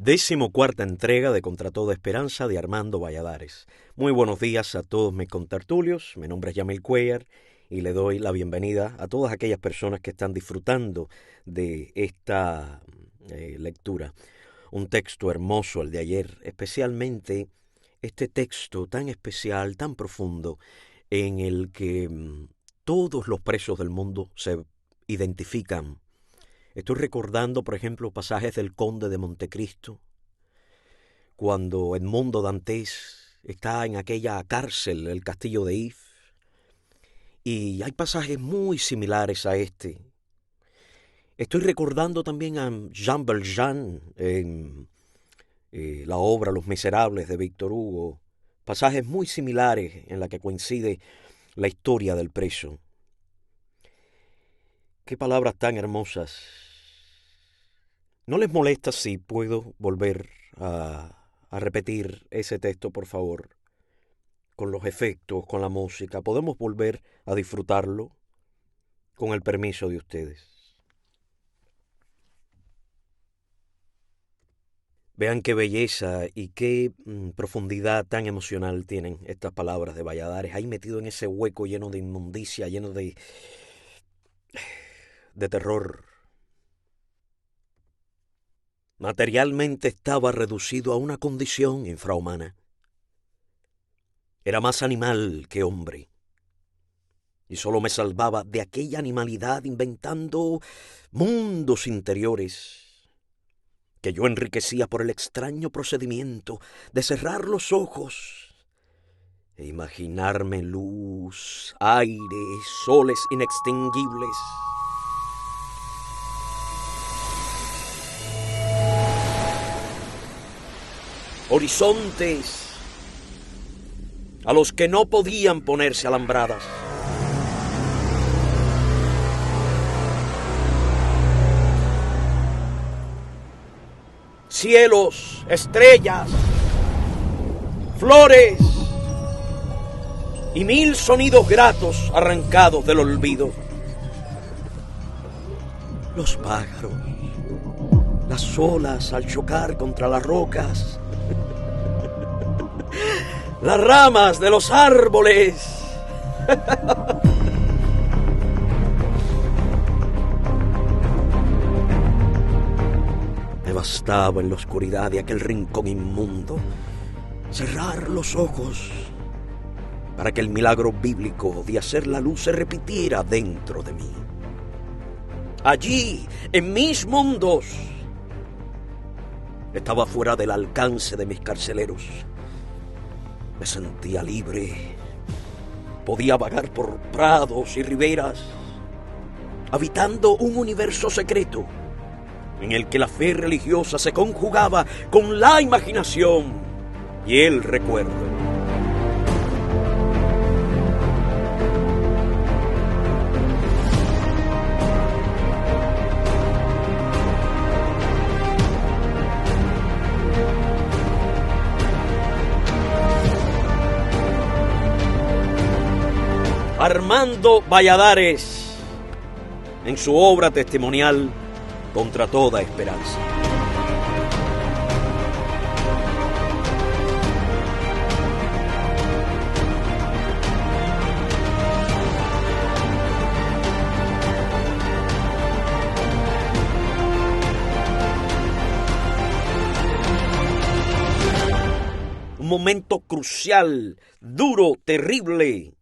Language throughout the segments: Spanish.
14ª entrega de Contra Toda Esperanza de Armando Valladares. Muy buenos días a todos mis contertulios. Mi nombre es Yamil Cuellar y le doy la bienvenida a todas aquellas personas que están disfrutando de esta lectura. Un texto hermoso, el de ayer, especialmente este texto tan especial, tan profundo, en el que todos los presos del mundo se identifican. Estoy recordando, por ejemplo, pasajes del Conde de Montecristo, cuando Edmundo Dantes está en aquella cárcel, el castillo de If, y hay pasajes muy similares a este. Estoy recordando también a Jean Valjean en la obra Los Miserables de Víctor Hugo, pasajes muy similares en la que coincide la historia del preso. Qué palabras tan hermosas. ¿No les molesta si puedo volver a repetir ese texto, por favor? Con los efectos, con la música. ¿Podemos volver a disfrutarlo? Con el permiso de ustedes. Vean qué belleza y qué profundidad tan emocional tienen estas palabras de Valladares. Ahí metido en ese hueco lleno de inmundicia, lleno de terror. Materialmente estaba reducido a una condición infrahumana. Era más animal que hombre. Y solo me salvaba de aquella animalidad inventando mundos interiores que yo enriquecía por el extraño procedimiento de cerrar los ojos e imaginarme luz, aire, soles inextinguibles. Horizontes a los que no podían ponerse alambradas. Cielos, estrellas, flores y 1000 sonidos gratos arrancados del olvido. Los pájaros, las olas al chocar contra las rocas, las ramas de los árboles. Me bastaba en la oscuridad de aquel rincón inmundo cerrar los ojos para que el milagro bíblico de hacer la luz se repitiera dentro de mí. Allí, en mis mundos, estaba fuera del alcance de mis carceleros. Me sentía libre. Podía vagar por prados y riberas, habitando un universo secreto en el que la fe religiosa se conjugaba con la imaginación y el recuerdo. Armando Valladares, en su obra testimonial Contra Toda Esperanza. Un momento crucial, duro, terrible,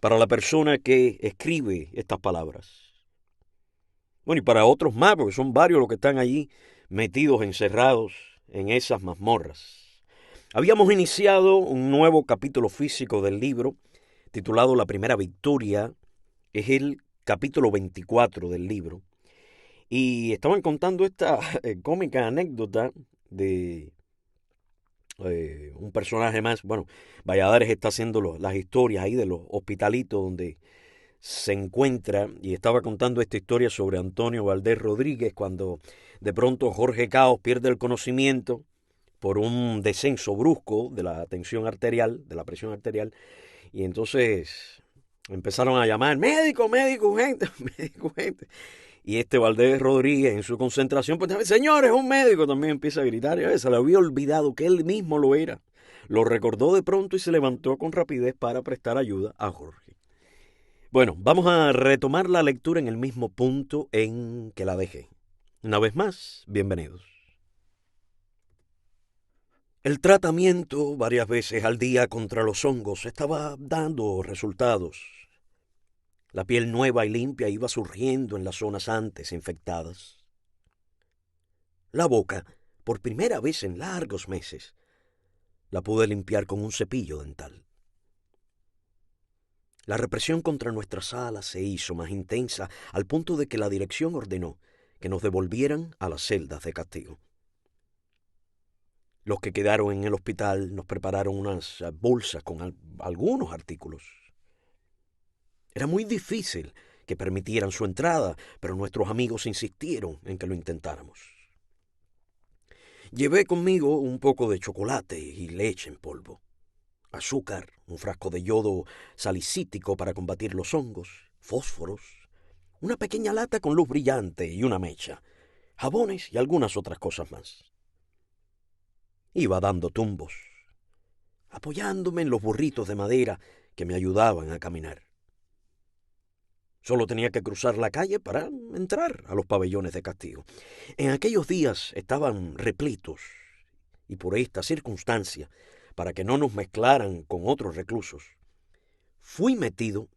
para la persona que escribe estas palabras. Bueno, y para otros más, porque son varios los que están allí metidos, encerrados en esas mazmorras. Habíamos iniciado un nuevo capítulo físico del libro, titulado La Primera Victoria. Es el capítulo 24 del libro. Y estaban contando esta cómica anécdota de un personaje más. Bueno, Valladares está haciendo las historias ahí de los hospitalitos donde se encuentra, y estaba contando esta historia sobre Antonio Valdés Rodríguez cuando de pronto Jorge Caos pierde el conocimiento por un descenso brusco de la tensión arterial, de la presión arterial, y entonces empezaron a llamar médico, médico, urgente, médico, urgente. Y este Valdés Rodríguez, en su concentración, pues, señores, un médico, también empieza a gritar. Y se le había olvidado que él mismo lo era. Lo recordó de pronto y se levantó con rapidez para prestar ayuda a Jorge. Bueno, vamos a retomar la lectura en el mismo punto en que la dejé. Una vez más, bienvenidos. El tratamiento varias veces al día contra los hongos estaba dando resultados. La piel nueva y limpia iba surgiendo en las zonas antes infectadas. La boca, por primera vez en largos meses, la pude limpiar con un cepillo dental. La represión contra nuestras alas se hizo más intensa al punto de que la dirección ordenó que nos devolvieran a las celdas de castigo. Los que quedaron en el hospital nos prepararon unas bolsas con algunos artículos. Era muy difícil que permitieran su entrada, pero nuestros amigos insistieron en que lo intentáramos. Llevé conmigo un poco de chocolate y leche en polvo, azúcar, un frasco de yodo salicítico para combatir los hongos, fósforos, una pequeña lata con luz brillante y una mecha, jabones y algunas otras cosas más. Iba dando tumbos, apoyándome en los burritos de madera que me ayudaban a caminar. Solo tenía que cruzar la calle para entrar a los pabellones de castigo. En aquellos días estaban repletos, y por esta circunstancia, para que no nos mezclaran con otros reclusos, fui metido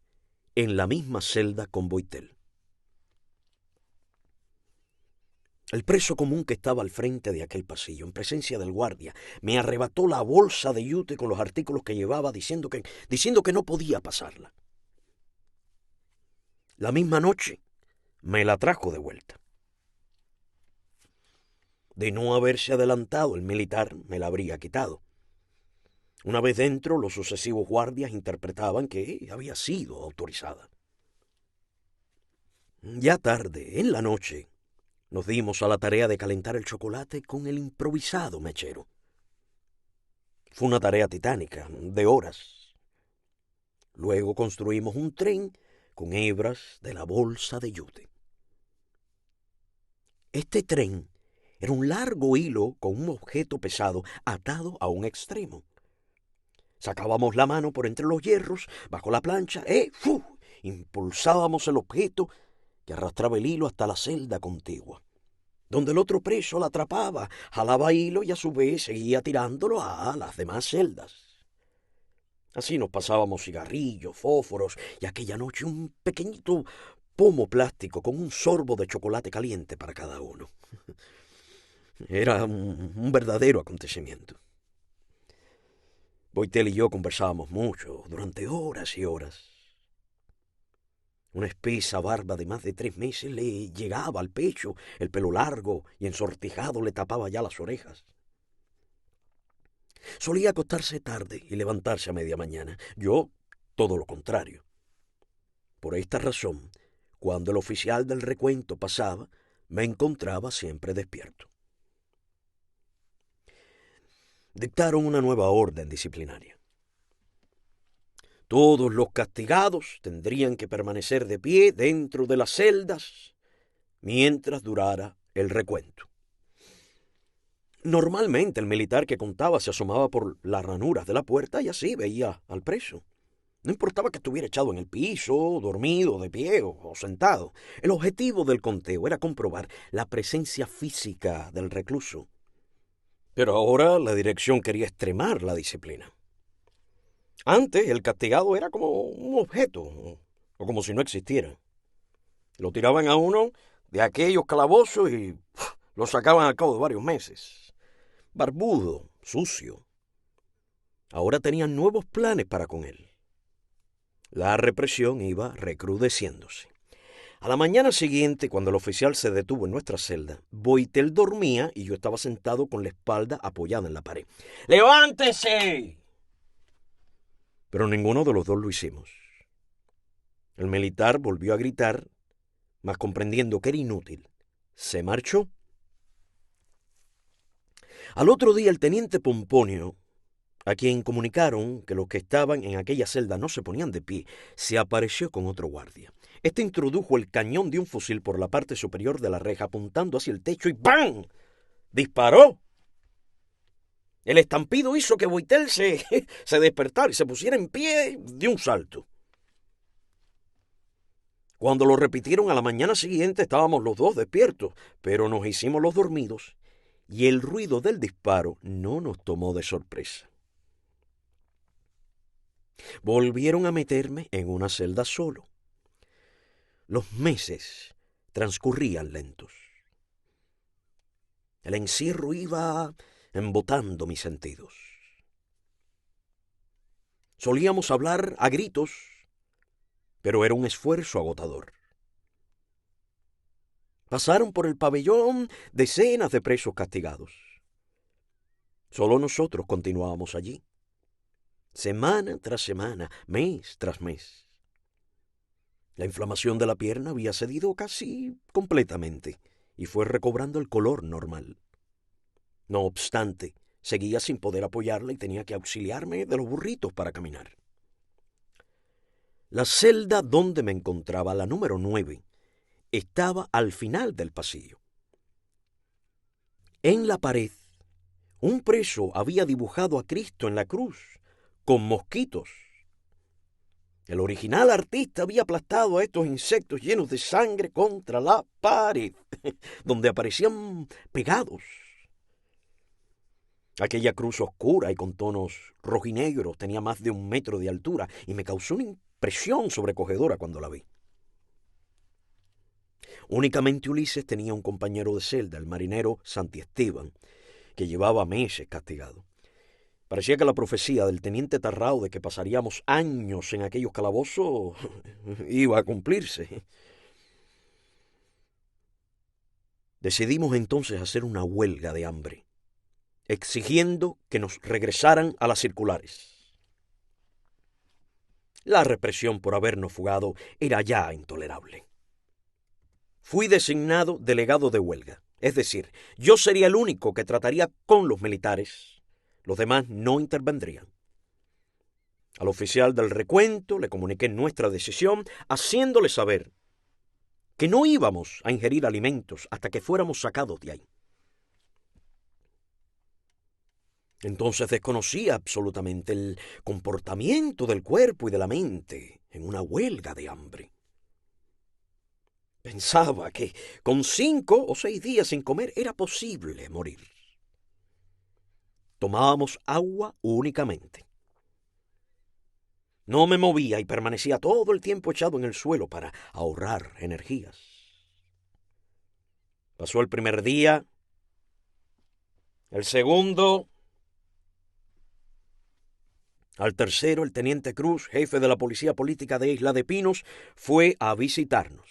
en la misma celda con Boitel. El preso común que estaba al frente de aquel pasillo, en presencia del guardia, me arrebató la bolsa de yute con los artículos que llevaba, diciendo que no podía pasarla. La misma noche me la trajo de vuelta. De no haberse adelantado el militar, me la habría quitado. Una vez dentro, los sucesivos guardias interpretaban que había sido autorizada. Ya tarde, en la noche, nos dimos a la tarea de calentar el chocolate con el improvisado mechero. Fue una tarea titánica, de horas. Luego construimos un tren con hebras de la bolsa de yute. Este tren era un largo hilo con un objeto pesado atado a un extremo. Sacábamos la mano por entre los hierros, bajo la plancha, impulsábamos el objeto que arrastraba el hilo hasta la celda contigua, donde el otro preso la atrapaba, jalaba hilo y a su vez seguía tirándolo a las demás celdas. Así nos pasábamos cigarrillos, fósforos y aquella noche un pequeñito pomo plástico con un sorbo de chocolate caliente para cada uno. Era un verdadero acontecimiento. Boitel y yo conversábamos mucho, durante horas y horas. Una espesa barba de más de 3 meses le llegaba al pecho, el pelo largo y ensortijado le tapaba ya las orejas. Solía acostarse tarde y levantarse a media mañana. Yo, todo lo contrario. Por esta razón, cuando el oficial del recuento pasaba, me encontraba siempre despierto. Dictaron una nueva orden disciplinaria. Todos los castigados tendrían que permanecer de pie dentro de las celdas mientras durara el recuento. Normalmente el militar que contaba se asomaba por las ranuras de la puerta y así veía al preso. No importaba que estuviera echado en el piso, dormido, de pie o sentado. El objetivo del conteo era comprobar la presencia física del recluso. Pero ahora la dirección quería extremar la disciplina. Antes el castigado era como un objeto, o como si no existiera. Lo tiraban a uno de aquellos calabozos y lo sacaban al cabo de varios meses. Barbudo, sucio. Ahora tenían nuevos planes para con él. La represión iba recrudeciéndose. A la mañana siguiente, cuando el oficial se detuvo en nuestra celda, Boitel dormía y yo estaba sentado con la espalda apoyada en la pared. ¡Levántese! Pero ninguno de los dos lo hicimos. El militar volvió a gritar, mas comprendiendo que era inútil, se marchó. Al otro día el teniente Pomponio a quien comunicaron que los que estaban en aquella celda no se ponían de pie, se apareció con otro guardia. Este introdujo el cañón de un fusil por la parte superior de la reja, apuntando hacia el techo y ¡pam! ¡Disparó! El estampido hizo que Boitel se despertara y se pusiera en pie de un salto. Cuando lo repitieron a la mañana siguiente estábamos los dos despiertos, pero nos hicimos los dormidos y el ruido del disparo no nos tomó de sorpresa. Volvieron a meterme en una celda solo. Los meses transcurrían lentos. El encierro iba embotando mis sentidos. Solíamos hablar a gritos, pero era un esfuerzo agotador. Pasaron por el pabellón decenas de presos castigados. Solo nosotros continuábamos allí, semana tras semana, mes tras mes. La inflamación de la pierna había cedido casi completamente y fue recobrando el color normal. No obstante, seguía sin poder apoyarla y tenía que auxiliarme de los burritos para caminar. La celda donde me encontraba, la número 9, estaba al final del pasillo. En la pared, un preso había dibujado a Cristo en la cruz, con mosquitos. El original artista había aplastado a estos insectos llenos de sangre contra la pared, donde aparecían pegados. Aquella cruz oscura y con tonos rojinegros tenía más de 1 metro de altura y me causó una impresión sobrecogedora cuando la vi. Únicamente Ulises tenía un compañero de celda, el marinero Santi Esteban, que llevaba meses castigado. Parecía que la profecía del teniente Tarrao de que pasaríamos años en aquellos calabozos iba a cumplirse. Decidimos entonces hacer una huelga de hambre, exigiendo que nos regresaran a las circulares. La represión por habernos fugado era ya intolerable. Fui designado delegado de huelga, es decir, yo sería el único que trataría con los militares. Los demás no intervendrían. Al oficial del recuento le comuniqué nuestra decisión, haciéndole saber que no íbamos a ingerir alimentos hasta que fuéramos sacados de ahí. Entonces desconocía absolutamente el comportamiento del cuerpo y de la mente en una huelga de hambre. Pensaba que con 5 o 6 días sin comer era posible morir. Tomábamos agua únicamente. No me movía y permanecía todo el tiempo echado en el suelo para ahorrar energías. Pasó el primer día, el segundo. Al tercero, el teniente Cruz, jefe de la policía política de Isla de Pinos, fue a visitarnos.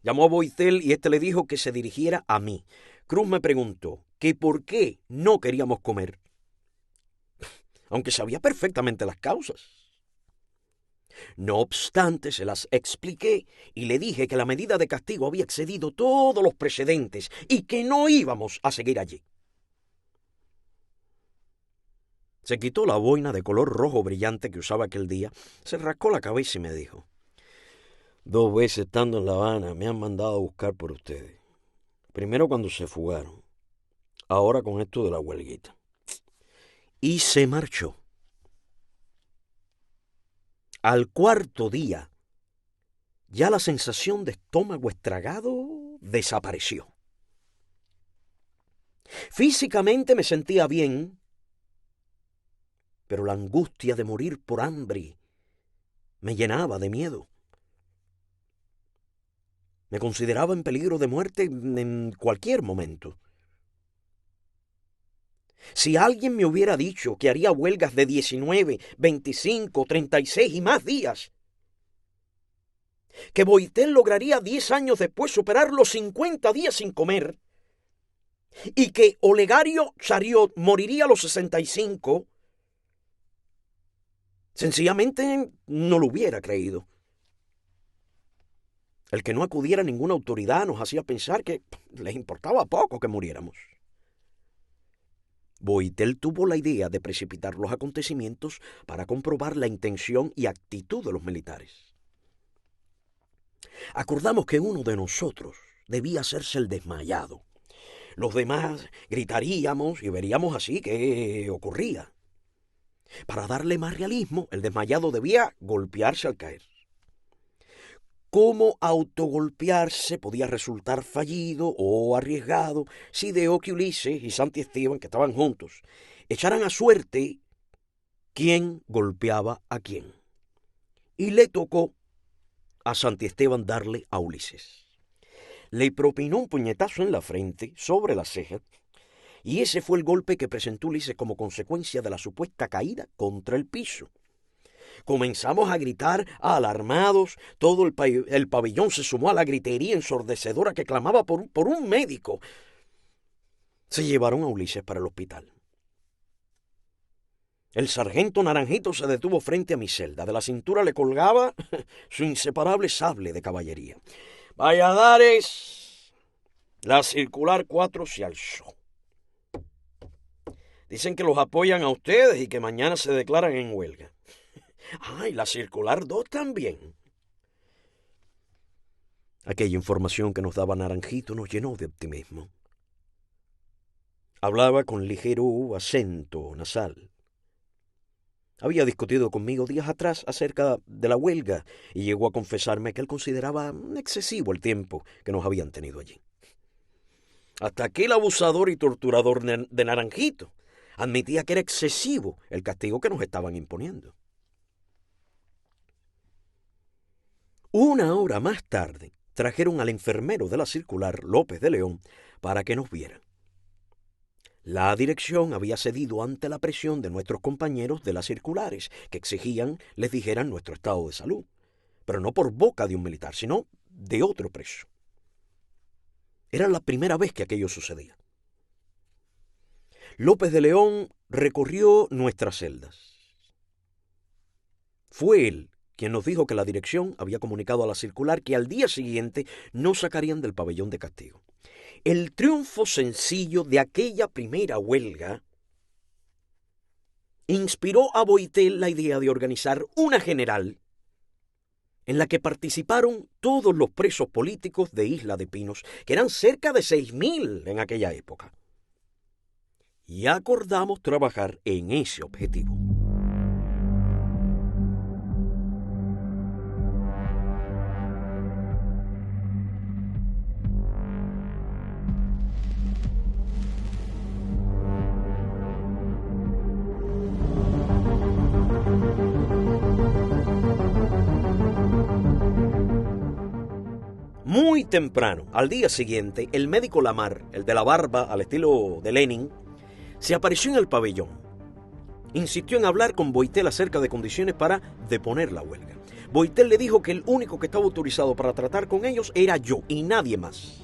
Llamó a Boitel y le dijo que se dirigiera a mí. Cruz me preguntó que por qué no queríamos comer, aunque sabía perfectamente las causas. No obstante, se las expliqué y le dije que la medida de castigo había excedido todos los precedentes y que no íbamos a seguir allí. Se quitó la boina de color rojo brillante que usaba aquel día, se rascó la cabeza y me dijo: 2 veces estando en La Habana me han mandado a buscar por ustedes. Primero cuando se fugaron, ahora con esto de la huelguita. Y se marchó. Al 4.º día, ya la sensación de estómago estragado desapareció. Físicamente me sentía bien, pero la angustia de morir por hambre me llenaba de miedo. Me consideraba en peligro de muerte en cualquier momento. Si alguien me hubiera dicho que haría huelgas de 19, 25, 36 y más días, que Boitel lograría 10 años después superar los 50 días sin comer, y que Olegario Chariot moriría a los 65, sencillamente no lo hubiera creído. El que no acudiera a ninguna autoridad nos hacía pensar que les importaba poco que muriéramos. Boitel tuvo la idea de precipitar los acontecimientos para comprobar la intención y actitud de los militares. Acordamos que uno de nosotros debía hacerse el desmayado. Los demás gritaríamos y veríamos así qué ocurría. Para darle más realismo, el desmayado debía golpearse al caer. Cómo autogolpearse podía resultar fallido o arriesgado si ideó que Ulises y Santi Esteban, que estaban juntos, echaran a suerte quién golpeaba a quién. Y le tocó a Santi Esteban darle a Ulises. Le propinó un puñetazo en la frente, sobre la ceja, y ese fue el golpe que presentó Ulises como consecuencia de la supuesta caída contra el piso. Comenzamos a gritar alarmados, todo el pabellón se sumó a la gritería ensordecedora que clamaba por un médico. Se llevaron a Ulises para el hospital. El sargento Naranjito se detuvo frente a mi celda. De la cintura le colgaba su inseparable sable de caballería. Valladares, la circular 4 se alzó. Dicen que los apoyan a ustedes y que mañana se declaran en huelga. ¡Ay, la circular 2 también! Aquella información que nos daba Naranjito nos llenó de optimismo. Hablaba con ligero acento nasal. Había discutido conmigo días atrás acerca de la huelga y llegó a confesarme que él consideraba excesivo el tiempo que nos habían tenido allí. Hasta aquel abusador y torturador de Naranjito admitía que era excesivo el castigo que nos estaban imponiendo. Una hora más tarde trajeron al enfermero de la circular, López de León, para que nos viera. La dirección había cedido ante la presión de nuestros compañeros de las circulares, que exigían les dijeran nuestro estado de salud, pero no por boca de un militar, sino de otro preso. Era la primera vez que aquello sucedía. López de León recorrió nuestras celdas. Fue él quien nos dijo que la dirección había comunicado a la circular que al día siguiente nos sacarían del pabellón de castigo. El triunfo sencillo de aquella primera huelga inspiró a Boitel la idea de organizar una general en la que participaron todos los presos políticos de Isla de Pinos, que eran cerca de 6.000 en aquella época. Y acordamos trabajar en ese objetivo. Muy temprano, al día siguiente, el médico Lamar, el de la barba al estilo de Lenin, se apareció en el pabellón. Insistió en hablar con Boitel acerca de condiciones para deponer la huelga. Boitel le dijo que el único que estaba autorizado para tratar con ellos era yo y nadie más.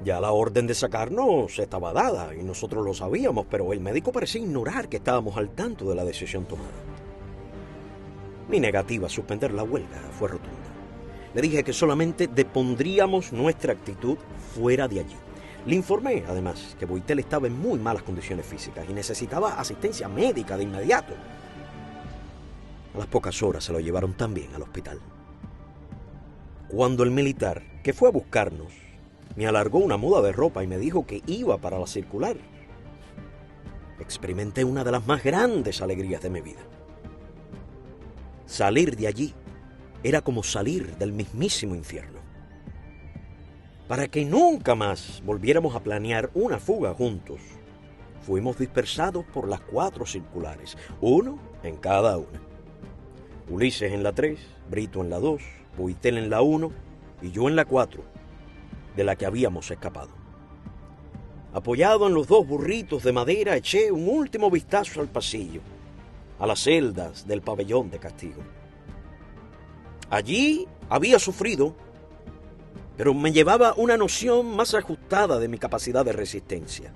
Ya la orden de sacarnos estaba dada y nosotros lo sabíamos, pero el médico parecía ignorar que estábamos al tanto de la decisión tomada. Mi negativa a suspender la huelga fue rotunda. Le dije que solamente depondríamos nuestra actitud fuera de allí. Le informé, además, que Boitel estaba en muy malas condiciones físicas y necesitaba asistencia médica de inmediato. A las pocas horas se lo llevaron también al hospital. Cuando el militar, que fue a buscarnos, me alargó una muda de ropa y me dijo que iba para la circular, experimenté una de las más grandes alegrías de mi vida. Salir de allí era como salir del mismísimo infierno. Para que nunca más volviéramos a planear una fuga juntos, fuimos dispersados por las 4 circulares, uno en cada una. Ulises en la 3, Brito en la 2, Boitel en la 1 y yo en la 4, de la que habíamos escapado. Apoyado en los 2 burritos de madera, eché un último vistazo al pasillo, a las celdas del pabellón de castigo. Allí había sufrido, pero me llevaba una noción más ajustada de mi capacidad de resistencia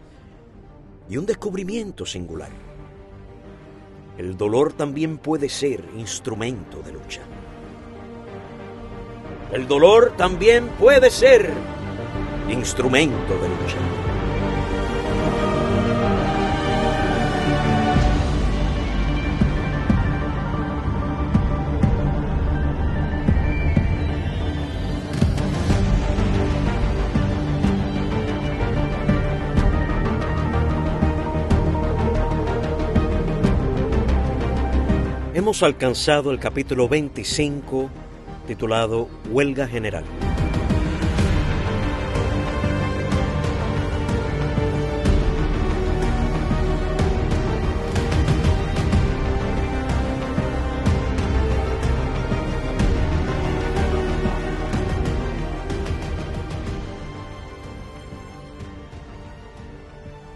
y un descubrimiento singular. El dolor también puede ser instrumento de lucha. El dolor también puede ser instrumento de lucha. Hemos alcanzado el capítulo 25, titulado Huelga General.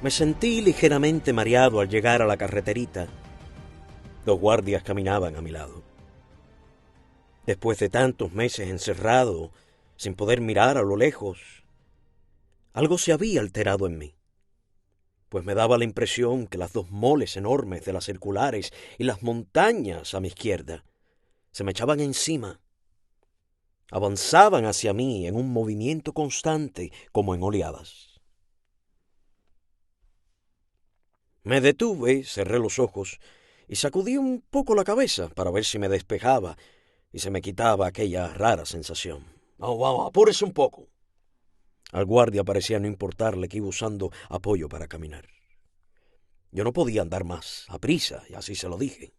Me sentí ligeramente mareado al llegar a la carreterita. Dos guardias caminaban a mi lado. Después de tantos meses encerrado, sin poder mirar a lo lejos, algo se había alterado en mí, pues me daba la impresión que las dos moles enormes de las circulares y las montañas a mi izquierda se me echaban encima. Avanzaban hacia mí en un movimiento constante como en oleadas. Me detuve, cerré los ojos y sacudí un poco la cabeza para ver si me despejaba y se me quitaba aquella rara sensación. Vamos, apúrese un poco. Al guardia parecía no importarle que iba usando apoyo para caminar. Yo no podía andar más, a prisa, y así se lo dije.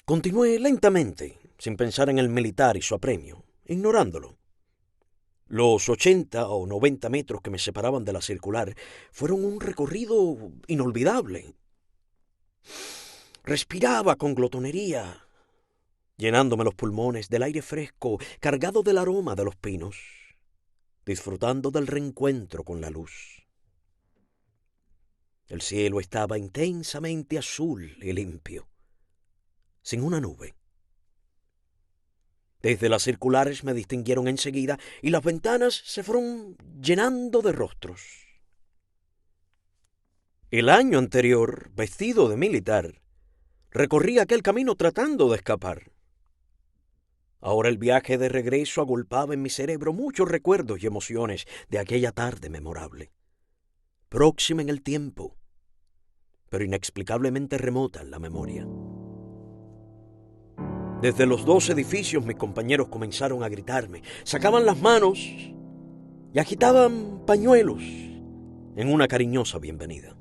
Continué lentamente, sin pensar en el militar y su apremio, ignorándolo. Los 80 o 90 metros que me separaban de la circular fueron un recorrido inolvidable. Respiraba con glotonería, llenándome los pulmones del aire fresco, cargado del aroma de los pinos, disfrutando del reencuentro con la luz. El cielo estaba intensamente azul y limpio, sin una nube. Desde las circulares me distinguieron enseguida y las ventanas se fueron llenando de rostros. El año anterior, vestido de militar, recorrí aquel camino tratando de escapar. Ahora el viaje de regreso agolpaba en mi cerebro muchos recuerdos y emociones de aquella tarde memorable, próxima en el tiempo, pero inexplicablemente remota en la memoria. Desde los 2 edificios mis compañeros comenzaron a gritarme, sacaban las manos y agitaban pañuelos en una cariñosa bienvenida.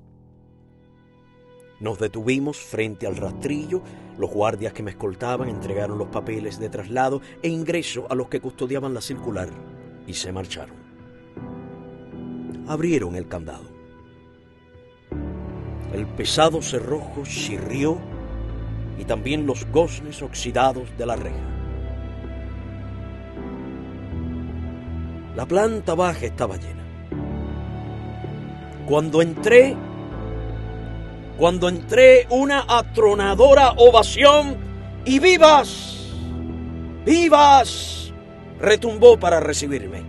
Nos detuvimos frente al rastrillo, los guardias que me escoltaban entregaron los papeles de traslado e ingreso a los que custodiaban la circular y se marcharon. Abrieron el candado. El pesado cerrojo chirrió y también los goznes oxidados de la reja. La planta baja estaba llena. Cuando entré, una atronadora ovación y ¡vivas! ¡Vivas! Retumbó para recibirme.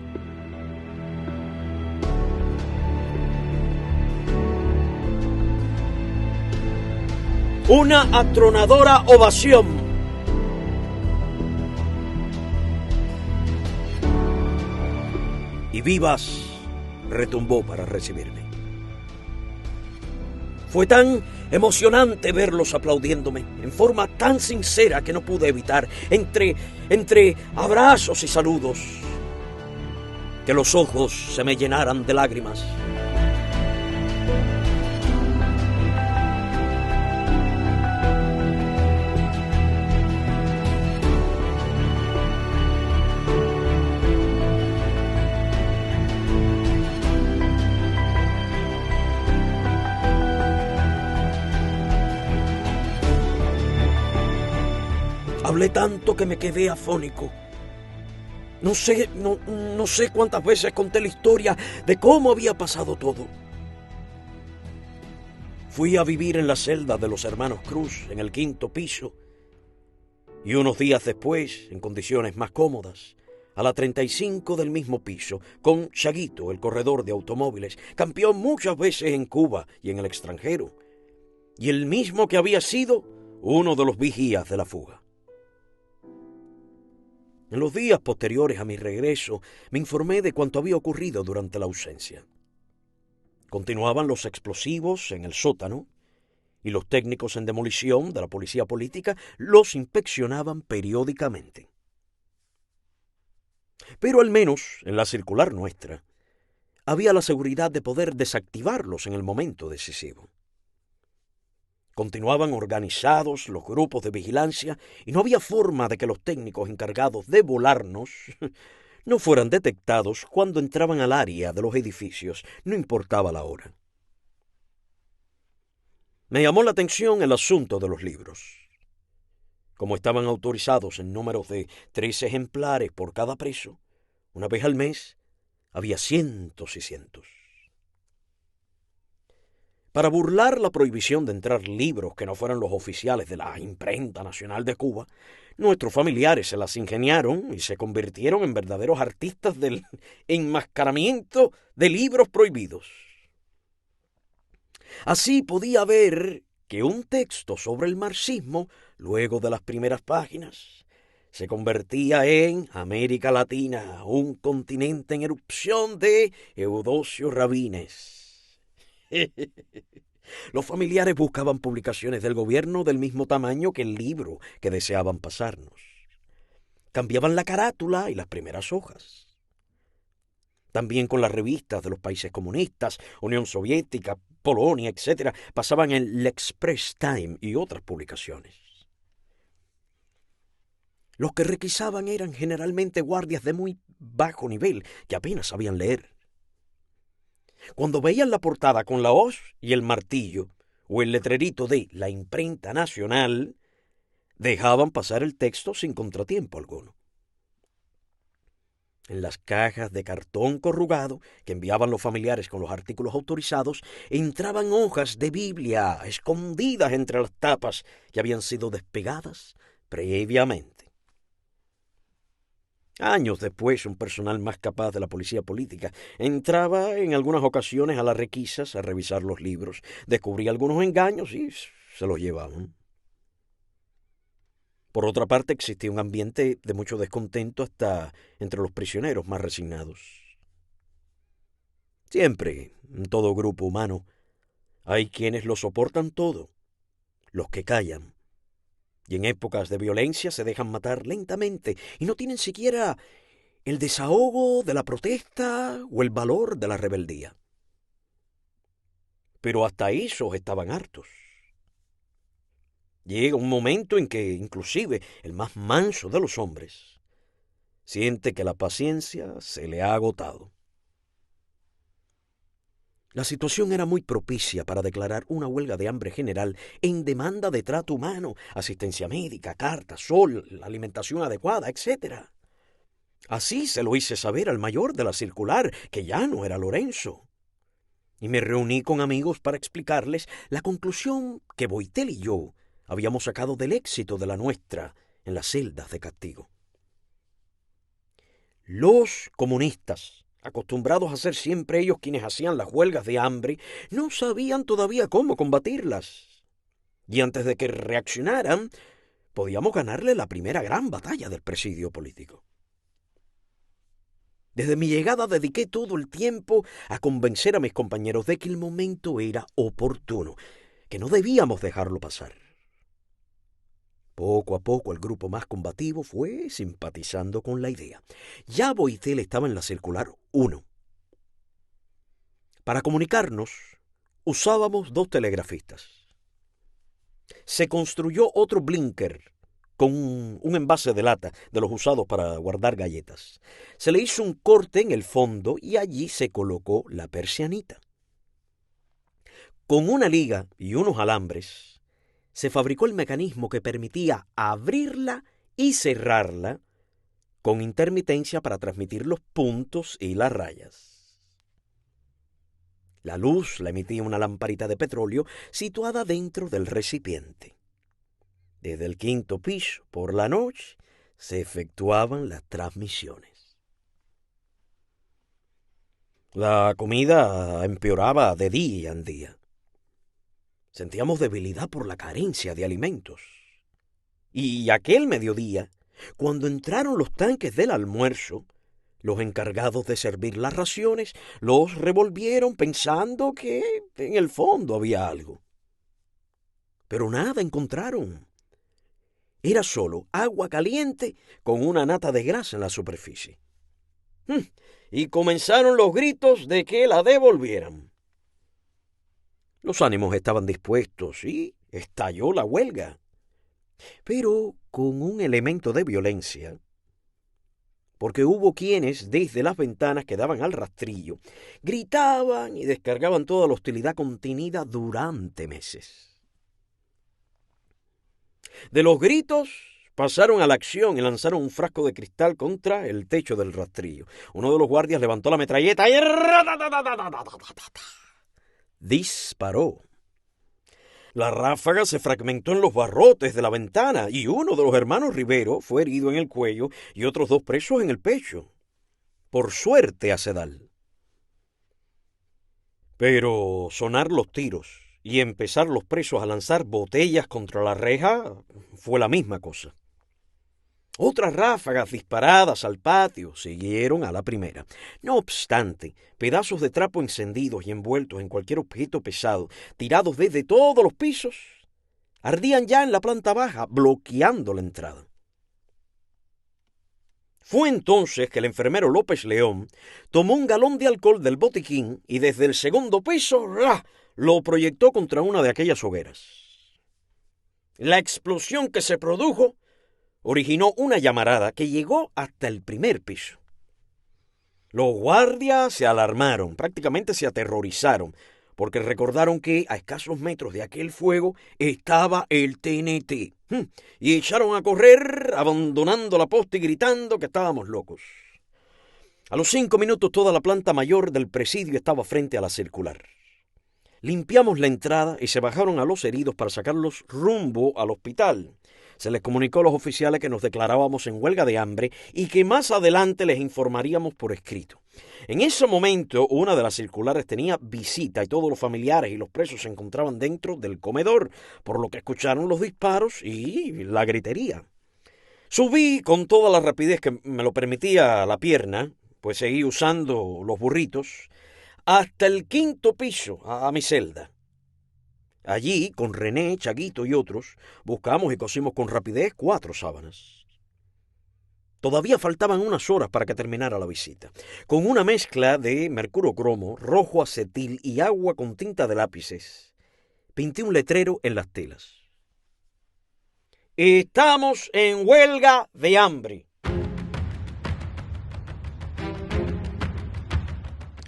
Una atronadora ovación. Y ¡vivas! Retumbó para recibirme. Fue tan emocionante verlos aplaudiéndome en forma tan sincera que no pude evitar, entre abrazos y saludos, que los ojos se me llenaran de lágrimas. Hablé tanto que me quedé afónico. No sé cuántas veces conté la historia de cómo había pasado todo. Fui a vivir en la celda de los hermanos Cruz, en el 5º piso, y unos días después, en condiciones más cómodas, a la 35 del mismo piso, con Chaguito, el corredor de automóviles, campeón muchas veces en Cuba y en el extranjero, y el mismo que había sido uno de los vigías de la fuga. En los días posteriores a mi regreso, me informé de cuanto había ocurrido durante la ausencia. Continuaban los explosivos en el sótano y los técnicos en demolición de la policía política los inspeccionaban periódicamente. Pero al menos en la circular nuestra había la seguridad de poder desactivarlos en el momento decisivo. Continuaban organizados los grupos de vigilancia y no había forma de que los técnicos encargados de volarnos no fueran detectados cuando entraban al área de los edificios, no importaba la hora. Me llamó la atención el asunto de los libros. Como estaban autorizados en números de 3 ejemplares por cada preso, una vez al mes había cientos y cientos. Para burlar la prohibición de entrar libros que no fueran los oficiales de la Imprenta Nacional de Cuba, nuestros familiares se las ingeniaron y se convirtieron en verdaderos artistas del enmascaramiento de libros prohibidos. Así podía ver que un texto sobre el marxismo, luego de las primeras páginas, se convertía en América Latina, un continente en erupción de Eudosio Rabines. Los familiares buscaban publicaciones del gobierno del mismo tamaño que el libro que deseaban pasarnos. Cambiaban la carátula y las primeras hojas. También con las revistas de los países comunistas, Unión Soviética, Polonia, etc., pasaban el L'Express Time y otras publicaciones. Los que requisaban eran generalmente guardias de muy bajo nivel, que apenas sabían leer. Cuando veían la portada con la hoz y el martillo, o el letrerito de la Imprenta Nacional, dejaban pasar el texto sin contratiempo alguno. En las cajas de cartón corrugado que enviaban los familiares con los artículos autorizados, entraban hojas de Biblia escondidas entre las tapas que habían sido despegadas previamente. Años después, un personal más capaz de la policía política entraba en algunas ocasiones a las requisas a revisar los libros, descubría algunos engaños y se los llevaban. Por otra parte, existía un ambiente de mucho descontento hasta entre los prisioneros más resignados. Siempre, en todo grupo humano, hay quienes lo soportan todo, los que callan, y en épocas de violencia se dejan matar lentamente y no tienen siquiera el desahogo de la protesta o el valor de la rebeldía. Pero hasta esos estaban hartos. Llega un momento en que inclusive el más manso de los hombres siente que la paciencia se le ha agotado. La situación era muy propicia para declarar una huelga de hambre general en demanda de trato humano, asistencia médica, cartas, sol, alimentación adecuada, etc. Así se lo hice saber al mayor de la circular, que ya no era Lorenzo. Y me reuní con amigos para explicarles la conclusión que Boitel y yo habíamos sacado del éxito de la nuestra en las celdas de castigo. Los comunistas, acostumbrados a ser siempre ellos quienes hacían las huelgas de hambre, no sabían todavía cómo combatirlas. Y antes de que reaccionaran, podíamos ganarle la primera gran batalla del presidio político. Desde mi llegada dediqué todo el tiempo a convencer a mis compañeros de que el momento era oportuno, que no debíamos dejarlo pasar. Poco a poco el grupo más combativo fue simpatizando con la idea. Ya Boitel estaba en la circular 1. Para comunicarnos, usábamos 2 telegrafistas. Se construyó otro blinker con un envase de lata de los usados para guardar galletas. Se le hizo un corte en el fondo y allí se colocó la persianita. Con una liga y unos alambres, se fabricó el mecanismo que permitía abrirla y cerrarla con intermitencia para transmitir los puntos y las rayas. La luz la emitía una lamparita de petróleo situada dentro del recipiente. Desde el 5º piso, por la noche, se efectuaban las transmisiones. La comida empeoraba de día en día. Sentíamos debilidad por la carencia de alimentos. Y aquel mediodía, cuando entraron los tanques del almuerzo, los encargados de servir las raciones los revolvieron pensando que en el fondo había algo. Pero nada encontraron. Era solo agua caliente con una nata de grasa en la superficie. Y comenzaron los gritos de que la devolvieran. Los ánimos estaban dispuestos y estalló la huelga, pero con un elemento de violencia, porque hubo quienes desde las ventanas que daban al rastrillo gritaban y descargaban toda la hostilidad contenida durante meses. De los gritos pasaron a la acción y lanzaron un frasco de cristal contra el techo del rastrillo. Uno de los guardias levantó la metralleta y disparó. La ráfaga se fragmentó en los barrotes de la ventana y uno de los hermanos Rivero fue herido en el cuello y otros 2 presos en el pecho. Por suerte a Sedal. Pero sonar los tiros y empezar los presos a lanzar botellas contra la reja fue la misma cosa. Otras ráfagas disparadas al patio siguieron a la primera. No obstante, pedazos de trapo encendidos y envueltos en cualquier objeto pesado, tirados desde todos los pisos, ardían ya en la planta baja, bloqueando la entrada. Fue entonces que el enfermero López León tomó un galón de alcohol del botiquín y desde el segundo piso lo proyectó contra una de aquellas hogueras. La explosión que se produjo originó una llamarada que llegó hasta el primer piso. Los guardias se alarmaron, prácticamente se aterrorizaron, porque recordaron que a escasos metros de aquel fuego estaba el TNT, y echaron a correr, abandonando la posta y gritando que estábamos locos. A los 5 minutos toda la planta mayor del presidio estaba frente a la circular. Limpiamos la entrada y se bajaron a los heridos para sacarlos rumbo al hospital. Se les comunicó a los oficiales que nos declarábamos en huelga de hambre y que más adelante les informaríamos por escrito. En ese momento, una de las circulares tenía visita y todos los familiares y los presos se encontraban dentro del comedor, por lo que escucharon los disparos y la gritería. Subí con toda la rapidez que me lo permitía la pierna, pues seguí usando los burritos, hasta el 5º piso, a mi celda. Allí, con René, Chaguito y otros, buscamos y cosimos con rapidez 4 sábanas. Todavía faltaban unas horas para que terminara la visita. Con una mezcla de mercurio cromo, rojo acetil y agua con tinta de lápices, pinté un letrero en las telas. Estamos en huelga de hambre.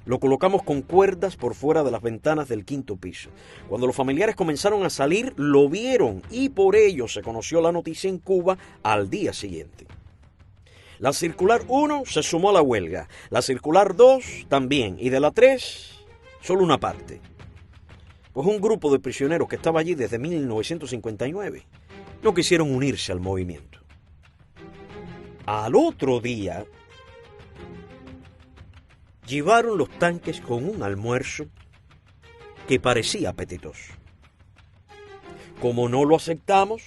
Lo colocamos con cuerdas por fuera de las ventanas del 5º piso. Cuando los familiares comenzaron a salir, lo vieron y por ello se conoció la noticia en Cuba al día siguiente. La circular 1 se sumó a la huelga, la circular 2 también, y de la 3 solo una parte. Pues un grupo de prisioneros que estaba allí desde 1959 no quisieron unirse al movimiento. Al otro día llevaron los tanques con un almuerzo que parecía apetitoso. Como no lo aceptamos,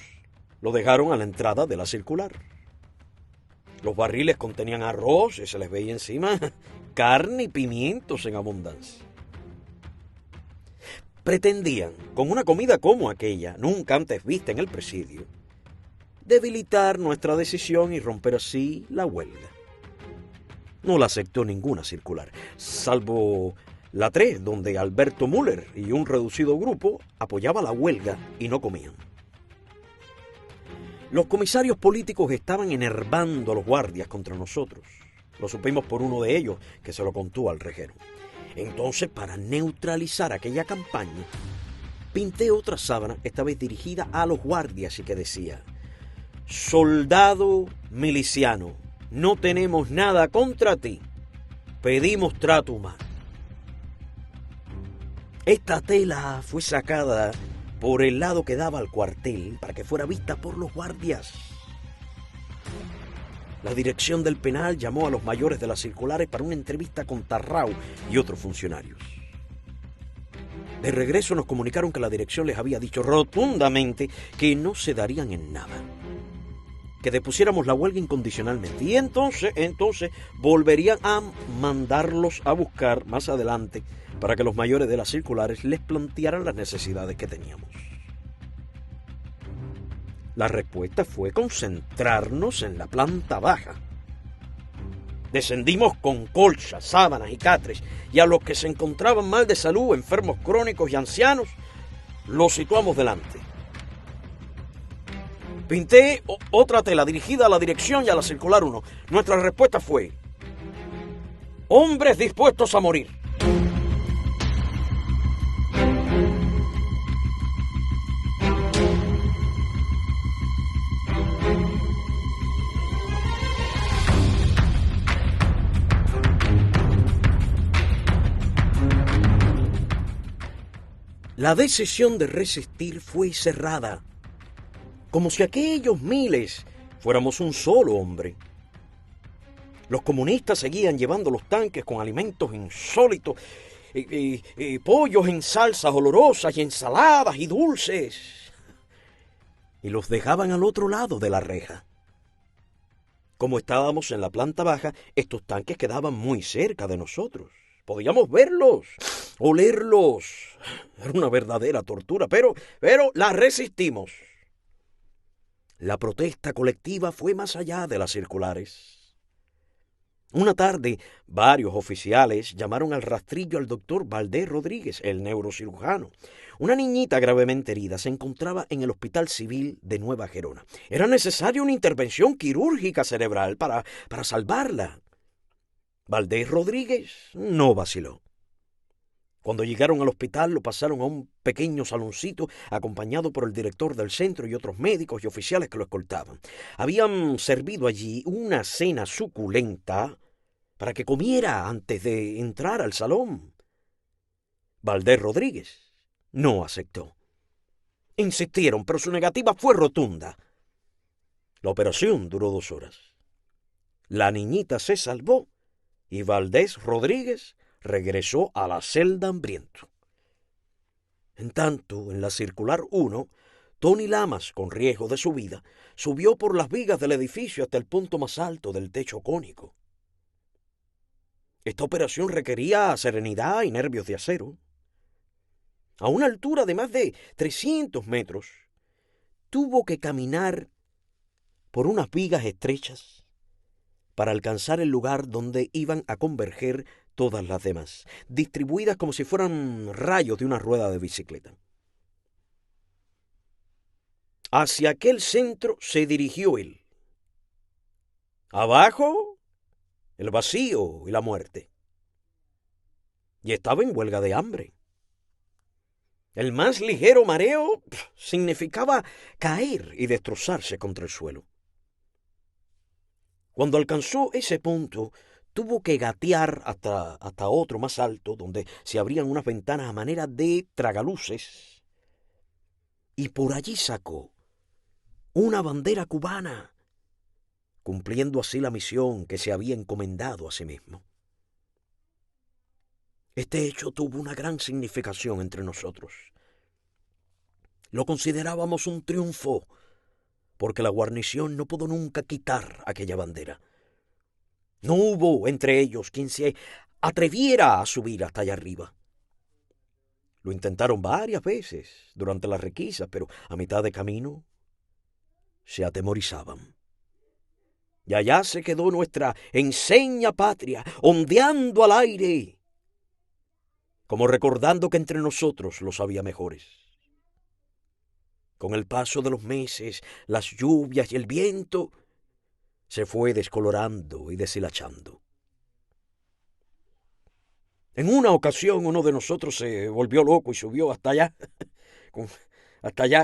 lo dejaron a la entrada de la circular. Los barriles contenían arroz y se les veía encima carne y pimientos en abundancia. Pretendían, con una comida como aquella, nunca antes vista en el presidio, debilitar nuestra decisión y romper así la huelga. No la aceptó ninguna circular, salvo la 3, donde Alberto Müller y un reducido grupo apoyaba la huelga y no comían. Los comisarios políticos estaban enervando a los guardias contra nosotros. Lo supimos por uno de ellos, que se lo contó al reguero. Entonces, para neutralizar aquella campaña, pinté otra sábana, esta vez dirigida a los guardias y que decía: soldado miliciano, no tenemos nada contra ti, pedimos trato humano. Esta tela fue sacada por el lado que daba al cuartel para que fuera vista por los guardias. La dirección del penal llamó a los mayores de las circulares para una entrevista con Tarrau y otros funcionarios. De regreso nos comunicaron que la dirección les había dicho rotundamente que no se darían en nada, que depusiéramos la huelga incondicionalmente y entonces volverían a mandarlos a buscar más adelante para que los mayores de las circulares les plantearan las necesidades que teníamos. La respuesta fue concentrarnos en la planta baja. Descendimos con colchas, sábanas y catres, y a los que se encontraban mal de salud, enfermos crónicos y ancianos, los situamos delante. Pinté otra tela dirigida a la dirección y a la circular 1. Nuestra respuesta fue: hombres dispuestos a morir. La decisión de resistir fue cerrada, como si aquellos miles fuéramos un solo hombre. Los comunistas seguían llevando los tanques con alimentos insólitos, pollos en salsas olorosas y ensaladas y dulces, y los dejaban al otro lado de la reja. Como estábamos en la planta baja, estos tanques quedaban muy cerca de nosotros. Podíamos verlos, olerlos. Era una verdadera tortura, pero la resistimos. La protesta colectiva fue más allá de las circulares. Una tarde, varios oficiales llamaron al rastrillo al doctor Valdés Rodríguez, el neurocirujano. Una niñita gravemente herida se encontraba en el Hospital Civil de Nueva Gerona. Era necesaria una intervención quirúrgica cerebral para salvarla. Valdés Rodríguez no vaciló. Cuando llegaron al hospital, lo pasaron a un pequeño saloncito acompañado por el director del centro y otros médicos y oficiales que lo escoltaban. Habían servido allí una cena suculenta para que comiera antes de entrar al salón. Valdés Rodríguez no aceptó. Insistieron, pero su negativa fue rotunda. La operación duró 2 horas. La niñita se salvó y Valdés Rodríguez regresó a la celda hambriento. En tanto, en la circular 1, Tony Lamas, con riesgo de su vida, subió por las vigas del edificio hasta el punto más alto del techo cónico. Esta operación requería serenidad y nervios de acero. A una altura de más de 300 metros, tuvo que caminar por unas vigas estrechas para alcanzar el lugar donde iban a converger todas las demás, distribuidas como si fueran rayos de una rueda de bicicleta. Hacia aquel centro se dirigió él. Abajo, el vacío y la muerte. Y estaba en huelga de hambre. El más ligero mareo significaba caer y destrozarse contra el suelo. Cuando alcanzó ese punto, tuvo que gatear hasta otro más alto, donde se abrían unas ventanas a manera de tragaluces, y por allí sacó una bandera cubana, cumpliendo así la misión que se había encomendado a sí mismo. Este hecho tuvo una gran significación entre nosotros. Lo considerábamos un triunfo, porque la guarnición no pudo nunca quitar aquella bandera. No hubo entre ellos quien se atreviera a subir hasta allá arriba. Lo intentaron varias veces durante las requisas, pero a mitad de camino se atemorizaban. Y allá se quedó nuestra enseña patria, ondeando al aire, como recordando que entre nosotros los había mejores. Con el paso de los meses, las lluvias y el viento se fue descolorando y deshilachando. En una ocasión uno de nosotros se volvió loco y subió hasta allá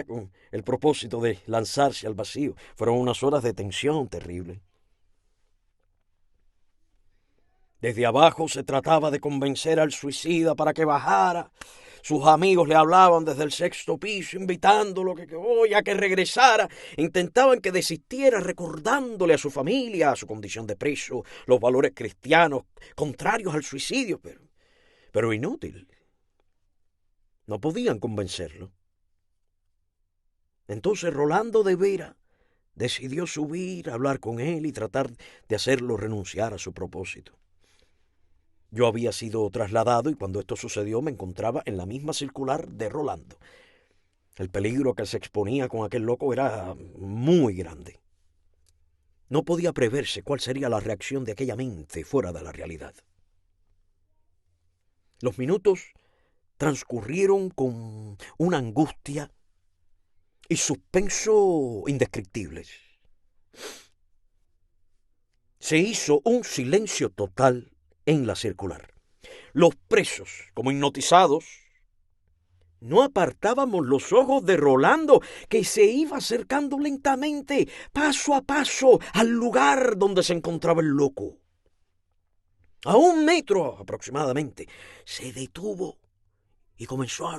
con el propósito de lanzarse al vacío. Fueron unas horas de tensión terrible. Desde abajo se trataba de convencer al suicida para que bajara. Sus amigos le hablaban desde el 6º piso, invitándolo a que regresara. Intentaban que desistiera, recordándole a su familia, a su condición de preso, los valores cristianos contrarios al suicidio, pero inútil. No podían convencerlo. Entonces Rolando de Vera decidió subir, hablar con él y tratar de hacerlo renunciar a su propósito. Yo había sido trasladado y cuando esto sucedió me encontraba en la misma circular de Rolando. El peligro que se exponía con aquel loco era muy grande. No podía preverse cuál sería la reacción de aquella mente fuera de la realidad. Los minutos transcurrieron con una angustia y suspenso indescriptibles. Se hizo un silencio total en la circular. Los presos, como hipnotizados, no apartábamos los ojos de Rolando, que se iba acercando lentamente, paso a paso, al lugar donde se encontraba el loco. A 1 metro aproximadamente, se detuvo y comenzó a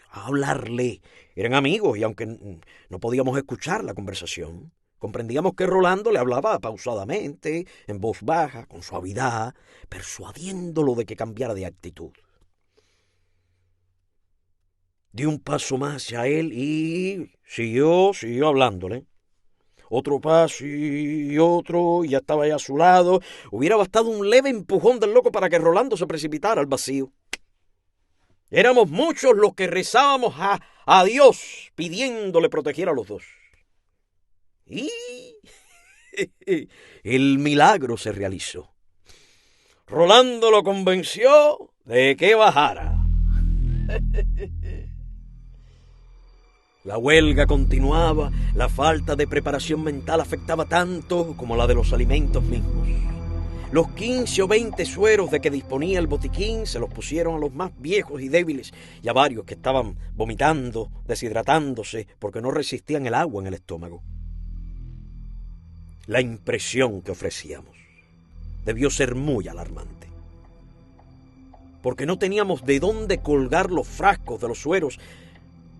hablarle. Eran amigos y aunque no podíamos escuchar la conversación, comprendíamos que Rolando le hablaba pausadamente, en voz baja, con suavidad, persuadiéndolo de que cambiara de actitud. Dio un paso más hacia él y siguió hablándole. Otro paso y otro, y ya estaba ahí a su lado. Hubiera bastado un leve empujón del loco para que Rolando se precipitara al vacío. Éramos muchos los que rezábamos a Dios, pidiéndole proteger a los dos. Y el milagro se realizó. Rolando lo convenció de que bajara. La huelga continuaba, la falta de preparación mental afectaba tanto como la de los alimentos mismos. Los 15 o 20 sueros de que disponía el botiquín se los pusieron a los más viejos y débiles y a varios que estaban vomitando, deshidratándose porque no resistían el agua en el estómago. La impresión que ofrecíamos debió ser muy alarmante, porque no teníamos de dónde colgar los frascos de los sueros.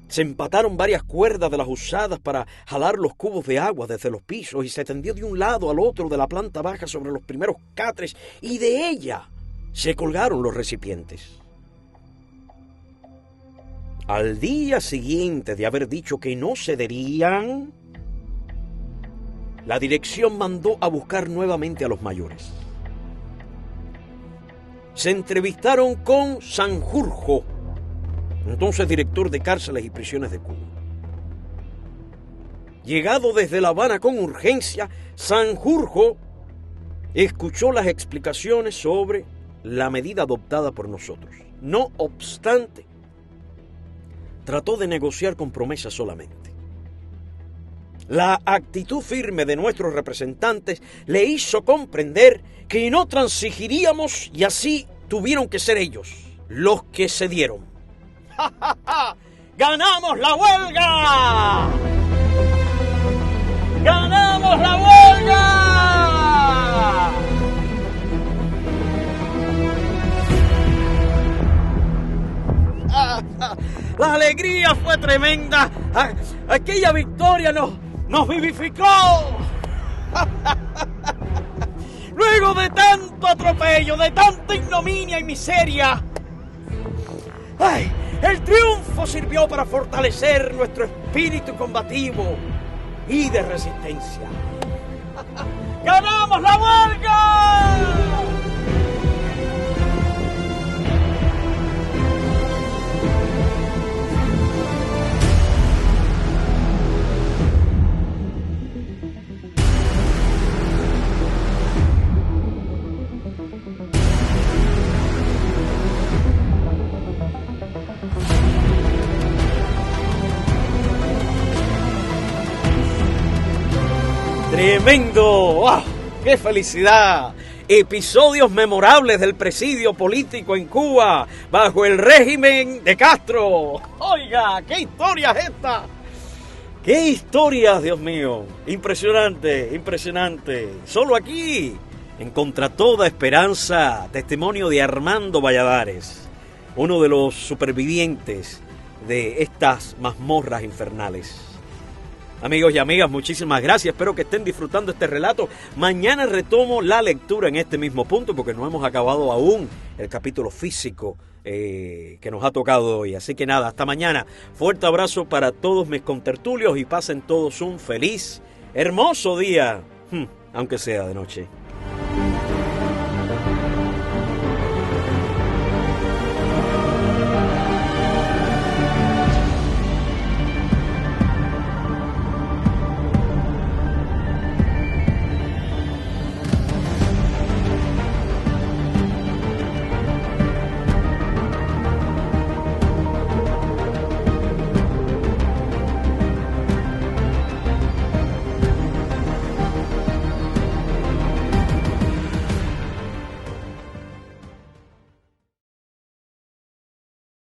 Se empataron varias cuerdas de las usadas para jalar los cubos de agua desde los pisos y se tendió de un lado al otro de la planta baja sobre los primeros catres y de ella se colgaron los recipientes. Al día siguiente de haber dicho que no cederían, la dirección mandó a buscar nuevamente a los mayores. Se entrevistaron con Sanjurjo, entonces director de cárceles y prisiones de Cuba. Llegado desde La Habana con urgencia, Sanjurjo escuchó las explicaciones sobre la medida adoptada por nosotros. No obstante, trató de negociar con promesas solamente. La actitud firme de nuestros representantes le hizo comprender que no transigiríamos y así tuvieron que ser ellos los que cedieron. ¡Ja, ja, ja! ¡Ganamos la huelga! ¡Ganamos la huelga! La alegría fue tremenda. Aquella victoria nos vivificó. Luego de tanto atropello, de tanta ignominia y miseria, el triunfo sirvió para fortalecer nuestro espíritu combativo y de resistencia. ¡Ganamos la huelga! ¡Tremendo! ¡Oh, ¡qué felicidad! Episodios memorables del presidio político en Cuba bajo el régimen de Castro. Oiga, ¿qué historia es esta? ¡Qué historias, Dios mío! Impresionante, impresionante. Solo aquí, en Contra Toda Esperanza, testimonio de Armando Valladares, uno de los supervivientes de estas mazmorras infernales. Amigos y amigas, muchísimas gracias. Espero que estén disfrutando este relato. Mañana retomo la lectura en este mismo punto porque no hemos acabado aún el capítulo físico que nos ha tocado hoy. Así que nada, hasta mañana. Fuerte abrazo para todos mis contertulios y pasen todos un feliz, hermoso día, aunque sea de noche.